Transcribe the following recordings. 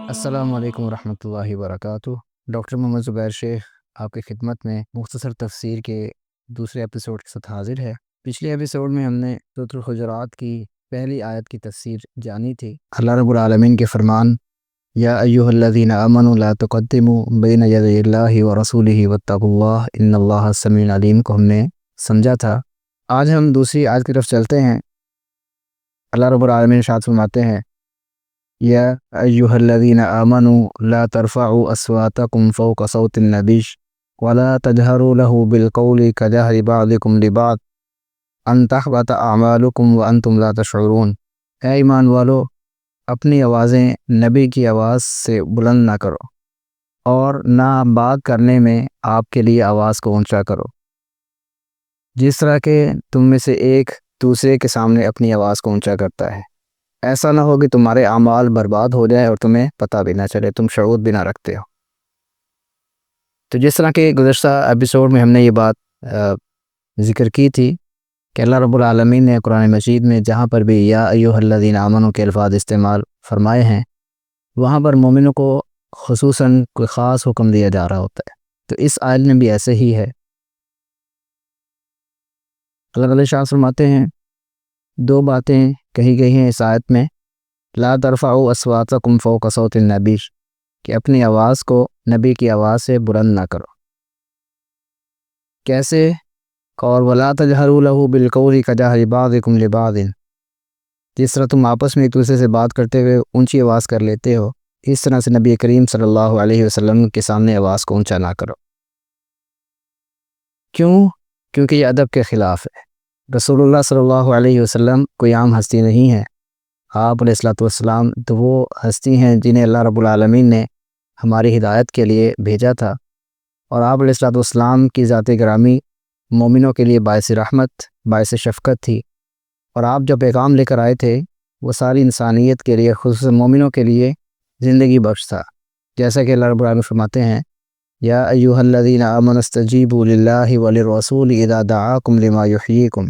السلام علیکم ورحمۃ اللہ وبرکاتہ۔ ڈاکٹر محمد زبیر شیخ آپ کی خدمت میں مختصر تفسیر کے دوسرے ایپیسوڈ کے ساتھ حاضر ہے۔ پچھلے ایپیسوڈ میں ہم نے سورۃ الحجرات کی پہلی آیت کی تفسیر جانی تھی۔ اللہ رب العالمین کے فرمان یا ایھا الذین آمنوا لا تقدموا بین یدی اللہ ورسولہ واتقوا اللہ ان اللہ سمیع علیم کو ہم نے سمجھا تھا۔ آج ہم دوسری آیت کی طرف چلتے ہیں۔ اللہ رب العالمین ارشاد فرماتے ہیں یا ایھا الذین آمنوا لا ترفعوا اصواتکم فوق صوت النبی ولا تجہروا له بالقول کجہر بعضکم لبعض ان تحبط اعمالکم وانتم لا تشعرون۔ اے ایمان والو، اپنی آوازیں نبی کی آواز سے بلند نہ کرو اور نہ بات کرنے میں آپ کے لیے آواز کو اونچا کرو، جس طرح کہ تم میں سے ایک دوسرے کے سامنے اپنی آواز کو اونچا کرتا ہے۔ ایسا نہ ہو کہ تمہارے اعمال برباد ہو جائے اور تمہیں پتہ بھی نہ چلے، تم شعور بھی نہ رکھتے ہو۔ تو جس طرح کہ گزشتہ ایپیسوڈ میں ہم نے یہ بات ذکر کی تھی کہ اللہ رب العالمین نے قرآن مجید میں جہاں پر بھی یا ایھا الذین آمنوا کے الفاظ استعمال فرمائے ہیں، وہاں پر مومنوں کو خصوصاً کوئی خاص حکم دیا جا رہا ہوتا ہے۔ تو اس آیت میں بھی ایسے ہی ہے۔ اللہ تعالیٰ ارشاد فرماتے ہیں، دو باتیں کہی گئی ہیں اس آیت میں، لا ترفعوا اصواتکم فوق صوت النبی، کہ اپنی آواز کو نبی کی آواز سے بلند نہ کرو۔ کیسے؟ اور ولا تجہروا لہ بالقول کجہر بعضکم لبعض، جس طرح تم آپس میں ایک دوسرے سے بات کرتے ہوئے اونچی آواز کر لیتے ہو، اس طرح سے نبی کریم صلی اللہ علیہ وسلم کے سامنے آواز کو اونچا نہ کرو۔ کیوں؟ کیونکہ یہ ادب کے خلاف ہے۔ رسول اللہ صلی اللہ علیہ وسلم کوئی عام ہستی نہیں ہے۔ آپ علیہ الصلوۃ والسلام تو وہ ہستی ہیں جنہیں اللہ رب العالمین نے ہماری ہدایت کے لیے بھیجا تھا، اور آپ علیہ الصلوۃ والسلام کی ذات گرامی مومنوں کے لیے باعث رحمت، باعث شفقت تھی، اور آپ جو پیغام لے کر آئے تھے وہ ساری انسانیت کے لیے، خصوصاً مومنوں کے لیے زندگی بخش تھا۔ جیسا کہ اللہ رب العالمین فرماتے ہیں یا ایھا الذین آمنوا استجیبوا للہ وللرسول اذا دعاکم لما یحییکم،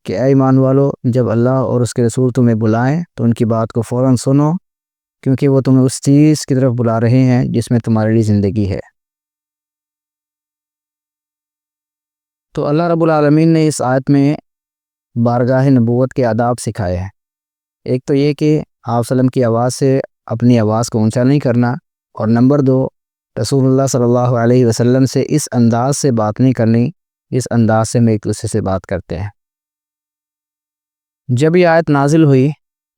کہ اے ایمان والو، جب اللہ اور اس کے رسول تمہیں بلائیں تو ان کی بات کو فوراً سنو، کیونکہ وہ تمہیں اس چیز کی طرف بلا رہے ہیں جس میں تمہارے لیے زندگی ہے۔ تو اللہ رب العالمین نے اس آیت میں بارگاہ نبوت کے آداب سکھائے ہیں۔ ایک تو یہ کہ آپ وسلم کی آواز سے اپنی آواز کو اونچا نہیں کرنا، اور نمبر دو، رسول اللہ صلی اللہ علیہ وسلم سے اس انداز سے بات نہیں کرنی اس انداز سے ہم ایک دوسرے سے بات کرتے ہیں۔ جب یہ آیت نازل ہوئی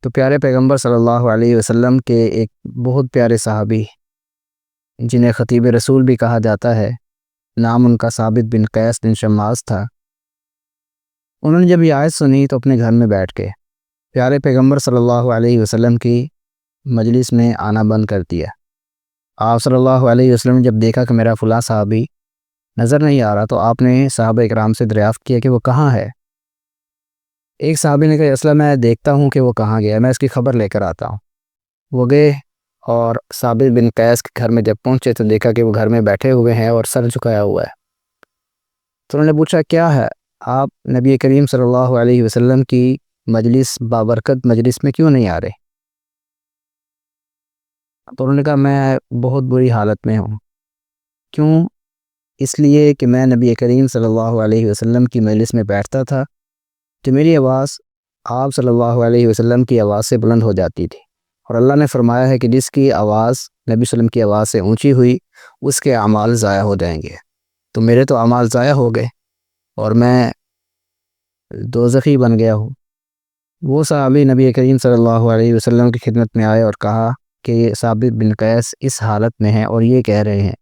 تو پیارے پیغمبر صلی اللہ علیہ وسلم کے ایک بہت پیارے صحابی، جنہیں خطیب رسول بھی کہا جاتا ہے، نام ان کا ثابت بن قیس بن شماس تھا، انہوں نے جب یہ آیت سنی تو اپنے گھر میں بیٹھ کے پیارے پیغمبر صلی اللہ علیہ وسلم کی مجلس میں آنا بند کر دیا۔ آپ صلی اللہ علیہ وسلم نے جب دیکھا کہ میرا فلاں صحابی نظر نہیں آ رہا، تو آپ نے صحابہ اکرام سے دریافت کیا کہ وہ کہاں ہے۔ ایک صحابی نے کہا اصلا میں دیکھتا ہوں کہ وہ کہاں گیا، میں اس کی خبر لے کر آتا ہوں۔ وہ گئے اور ثابت بن قیس کے گھر میں جب پہنچے تو دیکھا کہ وہ گھر میں بیٹھے ہوئے ہیں اور سر جھکایا ہوا ہے۔ تو انہوں نے پوچھا کیا ہے، آپ نبی کریم صلی اللہ علیہ وسلم کی مجلس، بابرکت مجلس میں کیوں نہیں آ رہے؟ تو انہوں نے کہا میں بہت بری حالت میں ہوں۔ کیوں؟ اس لیے کہ میں نبی کریم صلی اللہ علیہ وسلم کی مجلس میں بیٹھتا تھا تو میری آواز آپ صلی اللہ علیہ وسلم کی آواز سے بلند ہو جاتی تھی، اور اللہ نے فرمایا ہے کہ جس کی آواز نبی صلی اللہ علیہ وسلم کی آواز سے اونچی ہوئی اس کے اعمال ضائع ہو جائیں گے۔ تو میرے تو اعمال ضائع ہو گئے اور میں دوزخی بن گیا ہوں۔ وہ صحابی نبی کریم صلی اللہ علیہ وسلم کی خدمت میں آئے اور کہا کہ یہ ثابت بن قیس اس حالت میں ہیں اور یہ کہہ رہے ہیں۔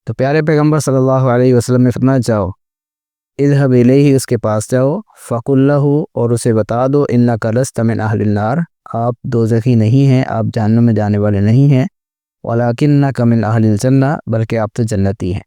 تو پیارے پیغمبر صلی اللہ علیہ وسلم نے فرمایا جاؤ، اذهب الیہ، اس کے پاس جاؤ، فقل لہ، اور اسے بتا دو، انک لست من اہل النار، آپ دوزخی نہیں ہیں، آپ جہنم میں جانے والے نہیں ہیں، ولکنک من اہل الجنہ، بلکہ آپ تو جنتی ہیں۔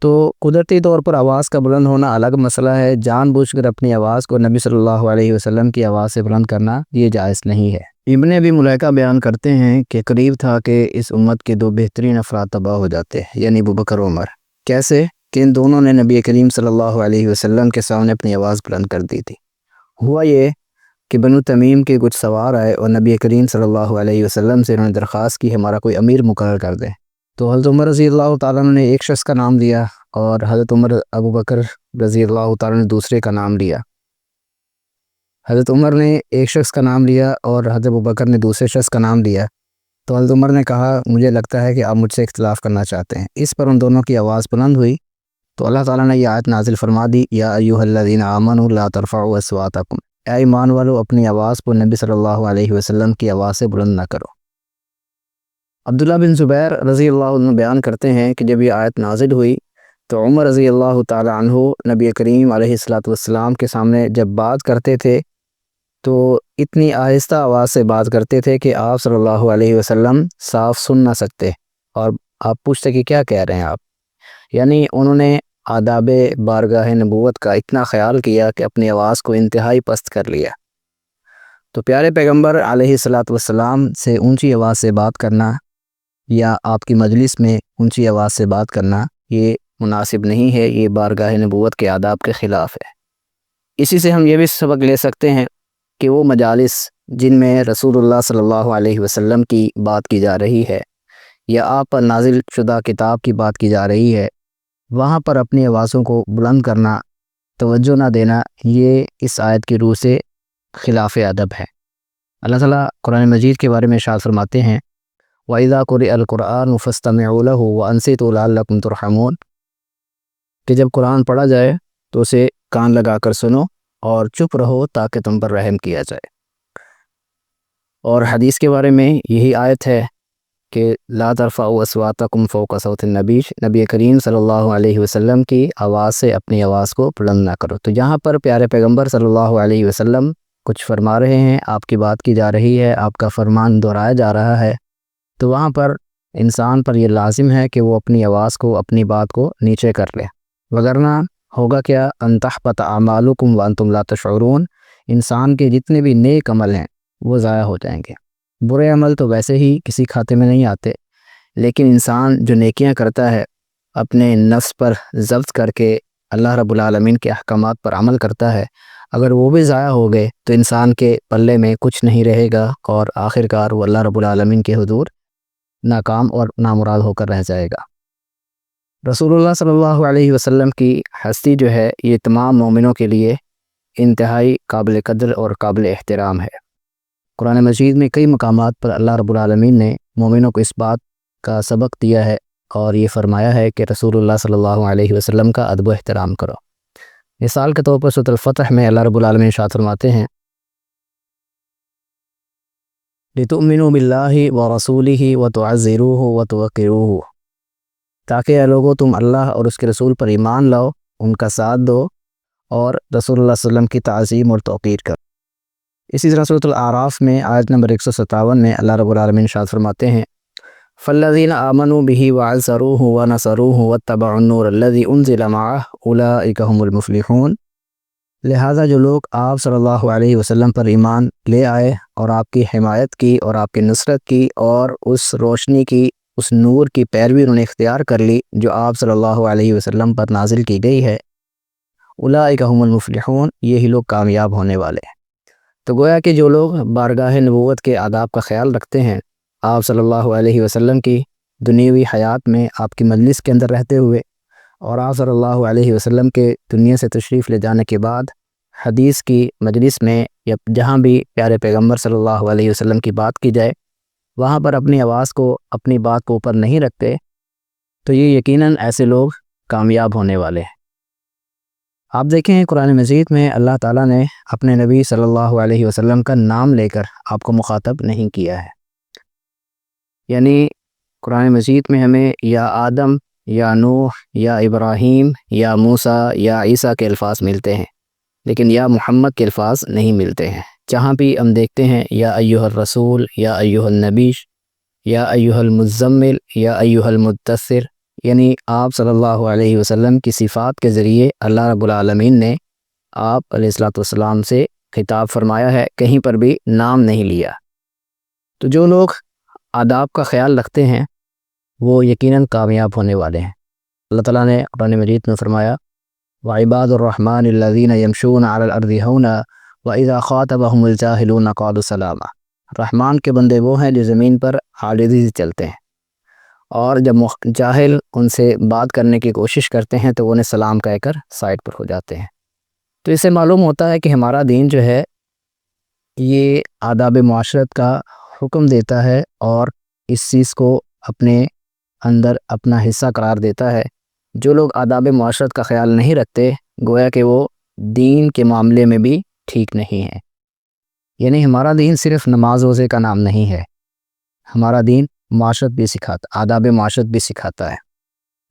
تو قدرتی طور پر آواز کا بلند ہونا الگ مسئلہ ہے، جان بوجھ کر اپنی آواز کو نبی صلی اللہ علیہ وسلم کی آواز سے بلند کرنا یہ جائز نہیں ہے۔ ابن ابی ملیکہ بیان کرتے ہیں کہ قریب تھا کہ اس امت کے دو بہترین افراد تباہ ہو جاتے، یعنی ابوبکر و عمر۔ کیسے؟ کہ ان دونوں نے نبی کریم صلی اللہ علیہ وسلم کے سامنے اپنی آواز بلند کر دی تھی۔ ہوا یہ کہ بنو تمیم کے کچھ سوار آئے اور نبی کریم صلی اللہ علیہ وسلم سے انہوں نے درخواست کی ہمارا کوئی امیر مقرر کر دیں۔ تو حضرت عمر رضی اللہ تعالیٰ عنہ نے ایک شخص کا نام دیا اور حضرت ابو بکر رضی اللہ تعالیٰ نے دوسرے کا نام لیا۔ حضرت عمر نے ایک شخص کا نام لیا اور حضرت ابو بکر نے دوسرے شخص کا نام لیا۔ تو حضرت عمر نے کہا مجھے لگتا ہے کہ آپ مجھ سے اختلاف کرنا چاہتے ہیں۔ اس پر ان دونوں کی آواز بلند ہوئی تو اللہ تعالیٰ نے یہ آیت نازل فرما دی، یا ایھا الذین آمنوا لا ترفعوا اصواتکم، اے ایمان والو اپنی آواز کو نبی صلی اللہ علیہ وسلم کی آواز سے بلند نہ کرو۔ عبداللہ بن زبیر رضی اللہ عنہ بیان کرتے ہیں کہ جب یہ آیت نازل ہوئی تو عمر رضی اللہ تعالی عنہ نبی کریم علیہ السلام کے سامنے جب بات کرتے تھے تو اتنی آہستہ آواز سے بات کرتے تھے کہ آپ صلی اللہ علیہ وسلم صاف سن نہ سکتے، اور آپ پوچھتے کہ کیا کہہ رہے ہیں آپ۔ یعنی انہوں نے آداب بارگاہ نبوت کا اتنا خیال کیا کہ اپنی آواز کو انتہائی پست کر لیا۔ تو پیارے پیغمبر علیہ السلام سے اونچی آواز سے بات کرنا یا آپ کی مجلس میں اونچی آواز سے بات کرنا یہ مناسب نہیں ہے، یہ بارگاہ نبوت کے آداب کے خلاف ہے۔ اسی سے ہم یہ بھی سبق لے سکتے ہیں کہ وہ مجالس جن میں رسول اللہ صلی اللہ علیہ وسلم کی بات کی جا رہی ہے یا آپ پر نازل شدہ کتاب کی بات کی جا رہی ہے، وہاں پر اپنی آوازوں کو بلند کرنا، توجہ نہ دینا، یہ اس آیت کی روح سے خلاف ادب ہے۔ اللہ تعالیٰ قرآن مجید کے بارے میں ارشاد فرماتے ہیں وَإِذَا قُرِئَ الْقُرْآنُ فَاسْتَمِعُوا لَهُ وَأَنصِتُوا لَعَلَّكُمْ تُرْحَمُونَ، کہ جب قرآن پڑھا جائے تو اسے کان لگا کر سنو اور چپ رہو تاکہ تم پر رحم کیا جائے۔ اور حدیث کے بارے میں یہی آیت ہے کہ لا ترفعوا اصواتکم فوق صوت النبی، نبی کریم صلی اللہ علیہ وسلم کی آواز سے اپنی آواز کو بلند نہ کرو۔ تو یہاں پر پیارے پیغمبر صلی اللہ علیہ وسلم کچھ فرما رہے ہیں، آپ کی بات کی جا رہی ہے، آپ کا فرمان دہرایا جا رہا ہے، تو وہاں پر انسان پر یہ لازم ہے کہ وہ اپنی آواز کو، اپنی بات کو نیچے کر لے، وگرنہ ہوگا کیا ان تحبط اعمالکم وانتم لا تشعرون، انسان کے جتنے بھی نیک عمل ہیں وہ ضائع ہو جائیں گے۔ برے عمل تو ویسے ہی کسی کھاتے میں نہیں آتے، لیکن انسان جو نیکیاں کرتا ہے اپنے نفس پر ضبط کر کے اللہ رب العالمین کے احکامات پر عمل کرتا ہے، اگر وہ بھی ضائع ہو گئے تو انسان کے پلے میں کچھ نہیں رہے گا اور آخر کار وہ اللہ رب العالمین کے حضور ناکام اور نامراد ہو کر رہ جائے گا۔ رسول اللہ صلی اللہ علیہ وسلم کی ہستی جو ہے یہ تمام مومنوں کے لیے انتہائی قابل قدر اور قابل احترام ہے۔ قرآن مجید میں کئی مقامات پر اللہ رب العالمین نے مومنوں کو اس بات کا سبق دیا ہے اور یہ فرمایا ہے کہ رسول اللہ صلی اللہ علیہ وسلم کا ادب و احترام کرو۔ مثال کے طور پر سورۃ الفتح میں اللہ رب العالمین ارشاد فرماتے ہیں لِتُؤْمِنُوا بِاللَّهِ وَرَسُولِهِ وَتُعَزِّرُوهُ وَتُوَقِّرُوهُ، تاکہ اے لوگوں تم اللہ اور اس کے رسول پر ایمان لاؤ، ان کا ساتھ دو اور رسول اللہ صلی اللہ علیہ وسلم کی تعظیم اور توقیر کرو۔ اسی طرح سورۃ الاعراف میں آیت نمبر 157 میں اللہ رب العالمین ارشاد فرماتے ہیں فَالَّذِينَ آمَنُوا بِهِ وَعَزَّرُوهُ وَنَصَرُوهُ وَاتَّبَعُوا النُّورَ الَّذِي أُنزِلَ مَعَهُ أُولَٰئِكَ هُمُ الْمُفْلِحُونَ، لہٰذا جو لوگ آپ صلی اللہ علیہ وسلم پر ایمان لے آئے اور آپ کی حمایت کی اور آپ کی نصرت کی اور اس روشنی کی، اس نور کی پیروی انہوں نے اختیار کر لی جو آپ صلی اللہ علیہ وسلم پر نازل کی گئی ہے، اولئک هم المفلحون، یہی لوگ کامیاب ہونے والے ہیں۔ تو گویا کہ جو لوگ بارگاہ نبوت کے آداب کا خیال رکھتے ہیں، آپ صلی اللہ علیہ وسلم کی دنیاوی حیات میں آپ کی مجلس کے اندر رہتے ہوئے اور آپ صلی اللہ علیہ وسلم کے دنیا سے تشریف لے جانے کے بعد حدیث کی مجلس میں یا جہاں بھی پیارے پیغمبر صلی اللہ علیہ وسلم کی بات کی جائے وہاں پر اپنی آواز کو، اپنی بات کو اوپر نہیں رکھتے، تو یہ یقیناً ایسے لوگ کامیاب ہونے والے ہیں۔ آپ دیکھیں قرآن مجید میں اللہ تعالیٰ نے اپنے نبی صلی اللہ علیہ وسلم کا نام لے کر آپ کو مخاطب نہیں کیا ہے، یعنی قرآن مجید میں ہمیں یا آدم یا نوح یا ابراہیم یا موسیٰ یا عیسیٰ کے الفاظ ملتے ہیں، لیکن یا محمد کے الفاظ نہیں ملتے ہیں۔ جہاں بھی ہم دیکھتے ہیں یا ایھا الرسول یا ایھا النبی یا ایھا المزمل یا ایھا المدثر، یعنی آپ صلی اللہ علیہ وسلم کی صفات کے ذریعے اللہ رب العالمین نے آپ علیہ السلام سے خطاب فرمایا ہے، کہیں پر بھی نام نہیں لیا۔ تو جو لوگ آداب کا خیال رکھتے ہیں وہ یقیناً کامیاب ہونے والے ہیں۔ اللہ تعالیٰ نے قرآن مجید میں فرمایا وَعِبَادُ الرَّحْمَنِ الَّذِينَ يَمْشُونَ عَلَى الْأَرْضِ هَوْنًا وَإِذَا خَاطَبَهُمُ الْجَاهِلُونَ قَالُوا سَلَامًا۔ رحمان کے بندے وہ ہیں جو زمین پر عاجزی سے چلتے ہیں، اور جب جاہل ان سے بات کرنے کی کوشش کرتے ہیں تو وہ انہیں سلام کہہ کر سائڈ پر ہو جاتے ہیں۔ تو اس سے معلوم ہوتا ہے کہ ہمارا دین جو ہے یہ آداب معاشرت کا حکم دیتا ہے، اور اس چیز کو اپنے اندر اپنا حصہ قرار دیتا ہے۔ جو لوگ آداب معاشرت کا خیال نہیں رکھتے، گویا کہ وہ دین کے معاملے میں بھی ٹھیک نہیں ہے۔ یعنی ہمارا دین صرف نماز روزے کا نام نہیں ہے، ہمارا دین معاشرت بھی سکھاتا، آداب معاشرت بھی سکھاتا ہے۔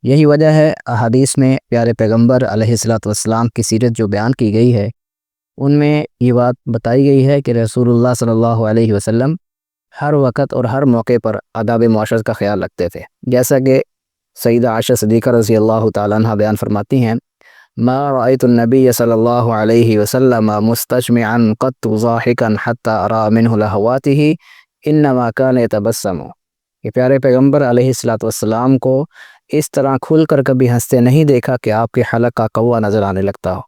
یہی وجہ ہے احادیث میں پیارے پیغمبر علیہ الصلوۃ والسلام کی سیرت جو بیان کی گئی ہے، ان میں یہ بات بتائی گئی ہے کہ رسول اللہ صلی اللہ علیہ وسلم ہر وقت اور ہر موقع پر آداب معاشرت کا خیال رکھتے تھے، جیسا کہ سیدہ عائشہ صدیقہ رضی اللہ تعالیٰ عنہ بیان فرماتی ہیں، ما رأيت النبي صلی اللہ علیہ وسلم مستجمعا قط ضاحكا حتى أرى منه لهواته انما كان يتبسم۔ کہ پیارے پیغمبر علیہ الصلوۃ والسلام کو اس طرح کھل کر کبھی ہنستے نہیں دیکھا کہ آپ کے حلق کا قوا نظر آنے لگتا ہو۔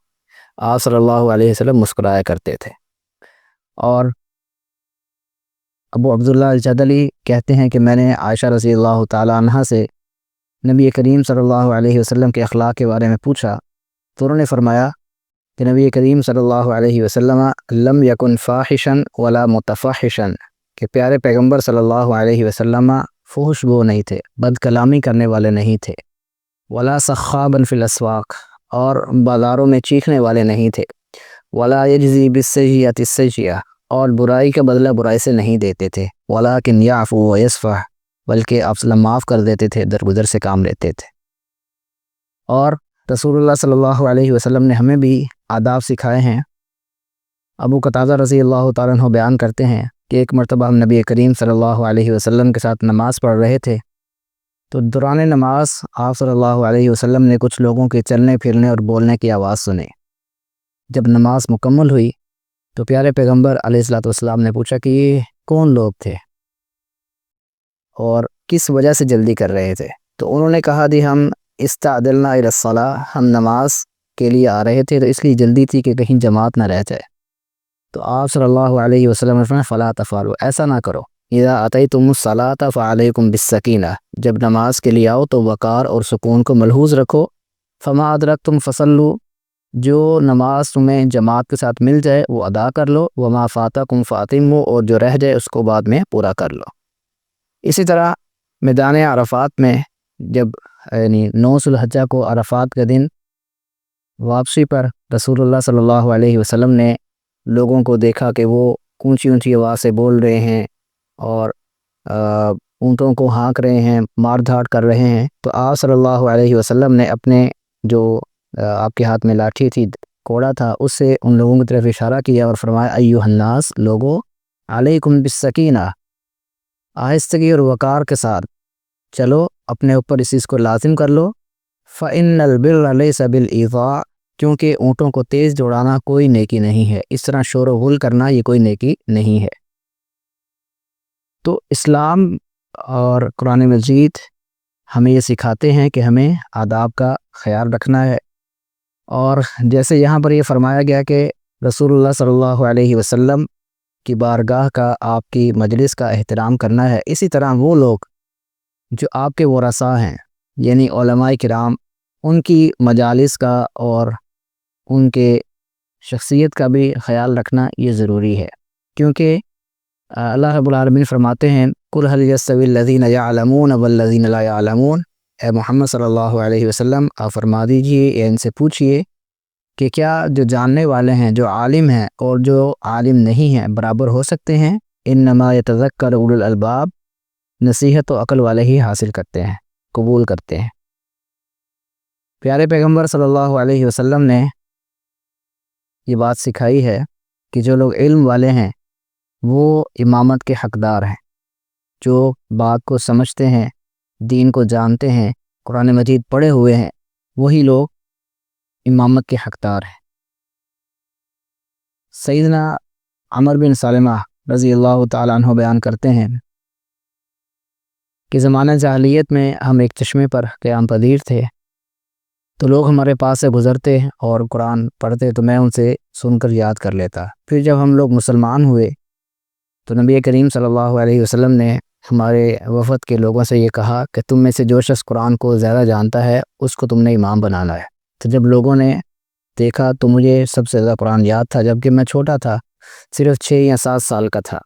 آپ صلی اللہ علیہ وسلم مسکرایا کرتے تھے۔ اور ابو عبداللہ الجدلی کہتے ہیں کہ میں نے عائشہ رضی اللہ تعالیٰ عنہ سے نبی کریم صلی اللہ علیہ وسلم کے اخلاق کے بارے میں پوچھا، تو انہوں نے فرمایا کہ نبی کریم صلی اللہ علیہ وسلم لم یکن فاحشا ولا متفحشا، کہ پیارے پیغمبر صلی اللہ علیہ وسلم فحش گو نہیں تھے، بد کلامی کرنے والے نہیں تھے، ولا سخابا فی الاسواق، اور بازاروں میں چیخنے والے نہیں تھے، ولا یجزی بالسیئۃ السیئۃ، اور برائی کا بدلہ برائی سے نہیں دیتے تھے، ولکن یعفو ویصفح، بلکہ آپ معاف کر دیتے تھے، درگزر سے کام لیتے تھے۔ اور رسول اللہ صلی اللہ علیہ وسلم نے ہمیں بھی آداب سکھائے ہیں۔ ابو قتادہ رضی اللہ تعالیٰ عنہ بیان کرتے ہیں کہ ایک مرتبہ ہم نبی کریم صلی اللہ علیہ وسلم کے ساتھ نماز پڑھ رہے تھے، تو دوران نماز آپ صلی اللہ علیہ وسلم نے کچھ لوگوں کے چلنے پھرنے اور بولنے کی آواز سنی۔ جب نماز مکمل ہوئی تو پیارے پیغمبر علیہ الصلوۃ والسلام نے پوچھا کہ یہ کون لوگ تھے اور کس وجہ سے جلدی کر رہے تھے؟ تو انہوں نے کہا دی ہم استعدلنا الی الصلاۃ، ہم نماز کے لیے آ رہے تھے تو اس لیے جلدی تھی کہ کہیں جماعت نہ رہ جائے۔ تو آپ صلی اللہ علیہ وسلم نے فرمایا فلا تفعلوا، ایسا نہ کرو، اذا اتیتم الصلاۃ فعلیکم بالسکینہ، جب نماز کے لیے آؤ تو وقار اور سکون کو ملحوظ رکھو، فما ادرکتم فصلوا، جو نماز تمہیں جماعت کے ساتھ مل جائے وہ ادا کر لو، وما فاتکم فاتموا، اور جو رہ جائے اس کو بعد میں پورا کر لو۔ اسی طرح میدان عرفات میں جب یعنی 9 ذو الحجہ کو عرفات کا دن واپسی پر رسول اللہ صلی اللہ علیہ وسلم نے لوگوں کو دیکھا کہ وہ اونچی اونچی آواز سے بول رہے ہیں اور اونٹوں کو ہانک رہے ہیں، مار دھاڑ کر رہے ہیں، تو آپ صلی اللہ علیہ وسلم نے اپنے جو آپ کے ہاتھ میں لاٹھی تھی، کوڑا تھا، اس سے ان لوگوں کی طرف اشارہ کیا اور فرمایا ایھا الناس، لوگو علیکم بالسکینہ، آہستگی اور وقار کے ساتھ چلو، اپنے اوپر اس چیز کو لازم کر لو، فإن البر لیس بالایذاء، کیونکہ اونٹوں کو تیز دوڑانا کوئی نیکی نہیں ہے، اس طرح شور و غل کرنا یہ کوئی نیکی نہیں ہے۔ تو اسلام اور قرآن مجید ہمیں یہ سکھاتے ہیں کہ ہمیں آداب کا خیال رکھنا ہے، اور جیسے یہاں پر یہ فرمایا گیا کہ رسول اللہ صلی اللہ علیہ وسلم کی بارگاہ کا، آپ کی مجلس کا احترام کرنا ہے، اسی طرح وہ لوگ جو آپ کے ورثاء ہیں یعنی علماء کرام، ان کی مجالس کا اور ان کے شخصیت کا بھی خیال رکھنا یہ ضروری ہے، کیونکہ اللہ رب العالمین فرماتے ہیں قُلْ هَلْ يَسْتَوِي الَّذِينَ يَعْلَمُونَ وَالَّذِينَ لَا يَعْلَمُونَ، اے محمد صلی اللہ علیہ وسلم آپ فرما دیجئے یا ان سے پوچھئے کہ کیا جو جاننے والے ہیں، جو عالم ہیں اور جو عالم نہیں ہیں برابر ہو سکتے ہیں؟ انما یتذکر اولو الالباب، نصیحت و عقل والے ہی حاصل کرتے ہیں، قبول کرتے ہیں۔ پیارے پیغمبر صلی اللہ علیہ وسلم نے یہ بات سکھائی ہے کہ جو لوگ علم والے ہیں وہ امامت کے حقدار ہیں، جو بات کو سمجھتے ہیں، دین کو جانتے ہیں، قرآن مجید پڑھے ہوئے ہیں، وہی لوگ امامت کے حقدار ہیں۔ سیدنا عمر بن سلمہ رضی اللہ تعالیٰ عنہ بیان کرتے ہیں کہ زمانہ جاہلیت میں ہم ایک چشمے پر قیام پذیر تھے، تو لوگ ہمارے پاس سے گزرتے اور قرآن پڑھتے تو میں ان سے سن کر یاد کر لیتا۔ پھر جب ہم لوگ مسلمان ہوئے تو نبی کریم صلی اللہ علیہ وسلم نے ہمارے وفد کے لوگوں سے یہ کہا کہ تم میں سے جو شخص قرآن کو زیادہ جانتا ہے اس کو تم نے امام بنانا ہے۔ تو جب لوگوں نے دیکھا تو مجھے سب سے زیادہ قرآن یاد تھا، جبکہ میں چھوٹا تھا، صرف 6 یا 7 سال کا تھا،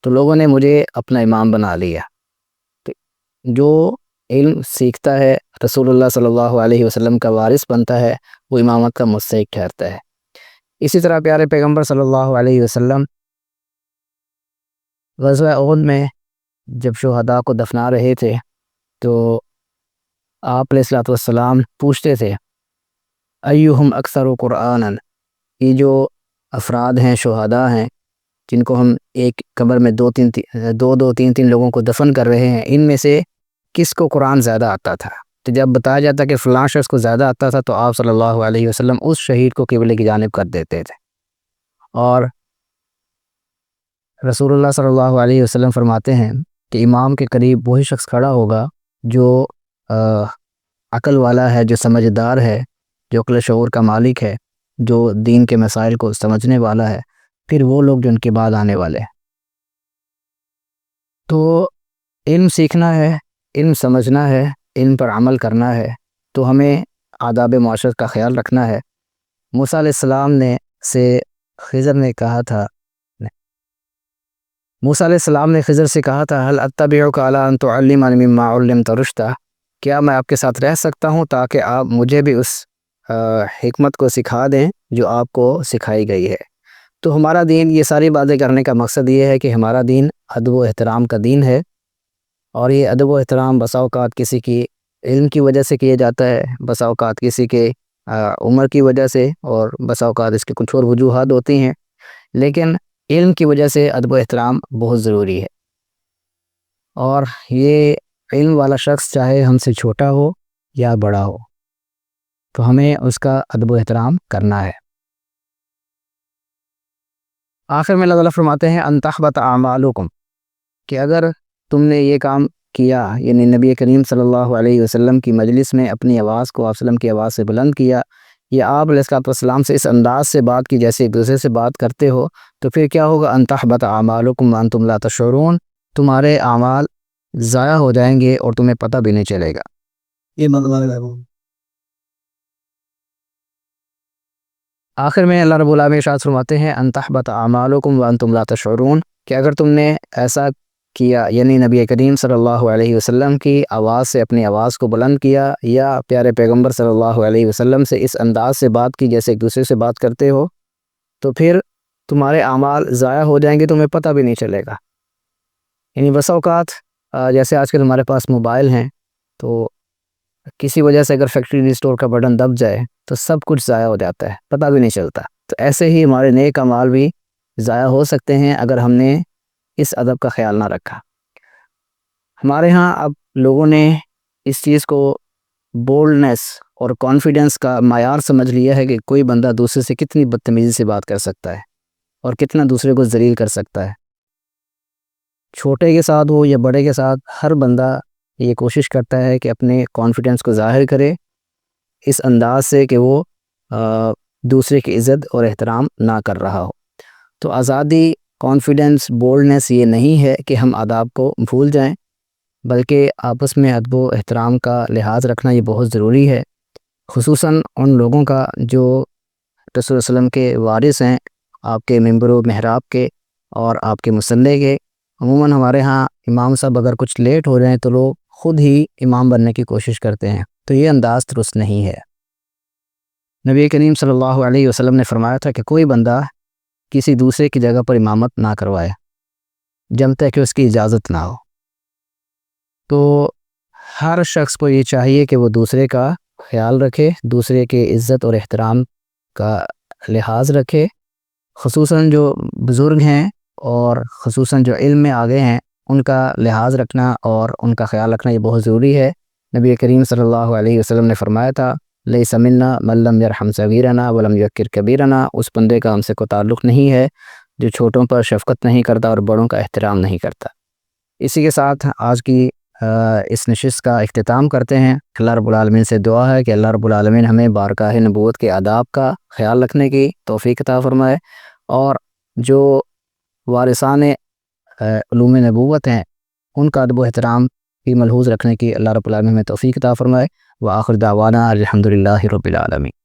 تو لوگوں نے مجھے اپنا امام بنا لیا۔ تو جو علم سیکھتا ہے، رسول اللہ صلی اللہ علیہ وسلم کا وارث بنتا ہے، وہ امامت کا مستحق ٹھہرتا ہے۔ اسی طرح پیارے پیغمبر صلی اللہ علیہ وسلم غزوہ احد میں جب شہداء کو دفنا رہے تھے تو آپ علیہ الصلوۃ والسلام پوچھتے تھے ایہم اکثر قرآناً، یہ جو افراد ہیں، شہداء ہیں، جن کو ہم ایک قبر میں دو تین لوگوں کو دفن کر رہے ہیں، ان میں سے کس کو قرآن زیادہ آتا تھا؟ تو جب بتایا جاتا کہ فلاں شخص کو زیادہ آتا تھا تو آپ صلی اللہ علیہ وسلم اس شہید کو قبلے کی جانب کر دیتے تھے۔ اور رسول اللہ صلی اللہ علیہ وسلم فرماتے ہیں کہ امام کے قریب وہی شخص کھڑا ہوگا جو عقل والا ہے، جو سمجھدار ہے، جو عقل شعور کا مالک ہے، جو دین کے مسائل کو سمجھنے والا ہے، پھر وہ لوگ جو ان کے بعد آنے والے ہیں۔ تو علم سیکھنا ہے، علم سمجھنا ہے، علم پر عمل کرنا ہے، تو ہمیں آداب معاشرت کا خیال رکھنا ہے۔ موسیٰ علیہ السلام خضر نے کہا تھا موسیٰ علیہ السلام نے خضر سے کہا تھا هل اتبعک علی ان تعلمنی مما علمت رشدا، کیا میں آپ کے ساتھ رہ سکتا ہوں تاکہ آپ مجھے بھی اس حکمت کو سکھا دیں جو آپ کو سکھائی گئی ہے۔ تو ہمارا دین، یہ ساری باتیں کرنے کا مقصد یہ ہے کہ ہمارا دین ادب و احترام کا دین ہے، اور یہ ادب و احترام بسا اوقات کسی کی علم کی وجہ سے کیا جاتا ہے، بسا اوقات کسی کے عمر کی وجہ سے، اور بسا اوقات اس کے کچھ اور وجوہات ہوتی ہیں، لیکن علم کی وجہ سے ادب و احترام بہت ضروری ہے۔ اور یہ علم والا شخص چاہے ہم سے چھوٹا ہو یا بڑا ہو، تو ہمیں اس کا ادب و احترام کرنا ہے۔ آخر میں اللہ تعالیٰ فرماتے ہیں ان تحبط اعمالکم، کہ اگر تم نے یہ کام کیا، یعنی نبی کریم صلی اللہ علیہ وسلم کی مجلس میں اپنی آواز کو آپ وسلم کی آواز سے بلند کیا، یا آپ علیہ السلام سے اس انداز سے بات کی جیسے ایک دوسرے سے بات کرتے ہو، تو پھر کیا ہوگا؟ ان تحبط اعمالکم وانتم لا تشعرون، تمہارے اعمال ضائع ہو جائیں گے اور تمہیں پتہ بھی نہیں چلے گا۔ یہ مطلب ہے۔ آخر میں اللہ رب العالمین ارشاد فرماتے ہیں ان تحبط اعمالکم وانتم لا تشعرون، کہ اگر تم نے ایسا کیا، یعنی نبی کریم صلی اللہ علیہ وسلم کی آواز سے اپنی آواز کو بلند کیا، یا پیارے پیغمبر صلی اللہ علیہ وسلم سے اس انداز سے بات کی جیسے ایک دوسرے سے بات کرتے ہو، تو پھر تمہارے اعمال ضائع ہو جائیں گے، تمہیں پتہ بھی نہیں چلے گا۔ یعنی بسا اوقات جیسے آج کل ہمارے پاس موبائل ہیں، تو کسی وجہ سے اگر فیکٹری ریسٹور کا بٹن دب جائے تو سب کچھ ضائع ہو جاتا ہے، پتہ بھی نہیں چلتا۔ تو ایسے ہی ہمارے نیک اعمال بھی ضائع ہو سکتے ہیں اگر ہم نے اس ادب کا خیال نہ رکھا۔ ہمارے ہاں اب لوگوں نے اس چیز کو بولڈنس اور کانفیڈنس کا معیار سمجھ لیا ہے کہ کوئی بندہ دوسرے سے کتنی بدتمیزی سے بات کر سکتا ہے اور کتنا دوسرے کو ذلیل کر سکتا ہے۔ چھوٹے کے ساتھ ہو یا بڑے کے ساتھ، ہر بندہ یہ کوشش کرتا ہے کہ اپنے کانفیڈنس کو ظاہر کرے اس انداز سے کہ وہ دوسرے کی عزت اور احترام نہ کر رہا ہو۔ تو آزادی، کانفیڈنس، بولڈنس یہ نہیں ہے کہ ہم آداب کو بھول جائیں، بلکہ آپس میں ادب و احترام کا لحاظ رکھنا یہ بہت ضروری ہے، خصوصاً ان لوگوں کا جو رسول اللہ علیہ وسلم کے وارث ہیں، آپ کے ممبر و محراب کے اور آپ کے مصلی کے۔ عموماً ہمارے ہاں امام صاحب اگر کچھ لیٹ ہو جائیں تو لوگ خود ہی امام بننے کی کوشش کرتے ہیں، تو یہ انداز درست نہیں ہے۔ نبی کریم صلی اللہ علیہ وسلم نے فرمایا تھا کہ کوئی بندہ کسی دوسرے کی جگہ پر امامت نہ کروائے جب تک کہ اس کی اجازت نہ ہو۔ تو ہر شخص کو یہ چاہیے کہ وہ دوسرے کا خیال رکھے، دوسرے کے عزت اور احترام کا لحاظ رکھے، خصوصاً جو بزرگ ہیں اور خصوصاً جو علم میں آگے ہیں ان کا لحاظ رکھنا اور ان کا خیال رکھنا یہ بہت ضروری ہے۔ نبی کریم صلی اللہ علیہ وسلم نے فرمایا تھا لیس منا من لم یرحم صغیرنا ولم یوقر کبیرنا، اس بندے کا ہم سے کوئی تعلق نہیں ہے جو چھوٹوں پر شفقت نہیں کرتا اور بڑوں کا احترام نہیں کرتا۔ اسی کے ساتھ آج کی اس نشست کا اختتام کرتے ہیں۔ اللہ رب العالمین سے دعا ہے کہ اللہ رب العالمین ہمیں بارگاہ نبوت کے آداب کا خیال رکھنے کی توفیق عطا فرمائے، اور جو وارثان علوم نبوت ہیں ان کا ادب و احترام بھی ملحوظ رکھنے کی اللہ رب العالمین ہمیں توفیق عطا فرمائے۔ وآخر دعوانا الحمد للہ رب العالمین۔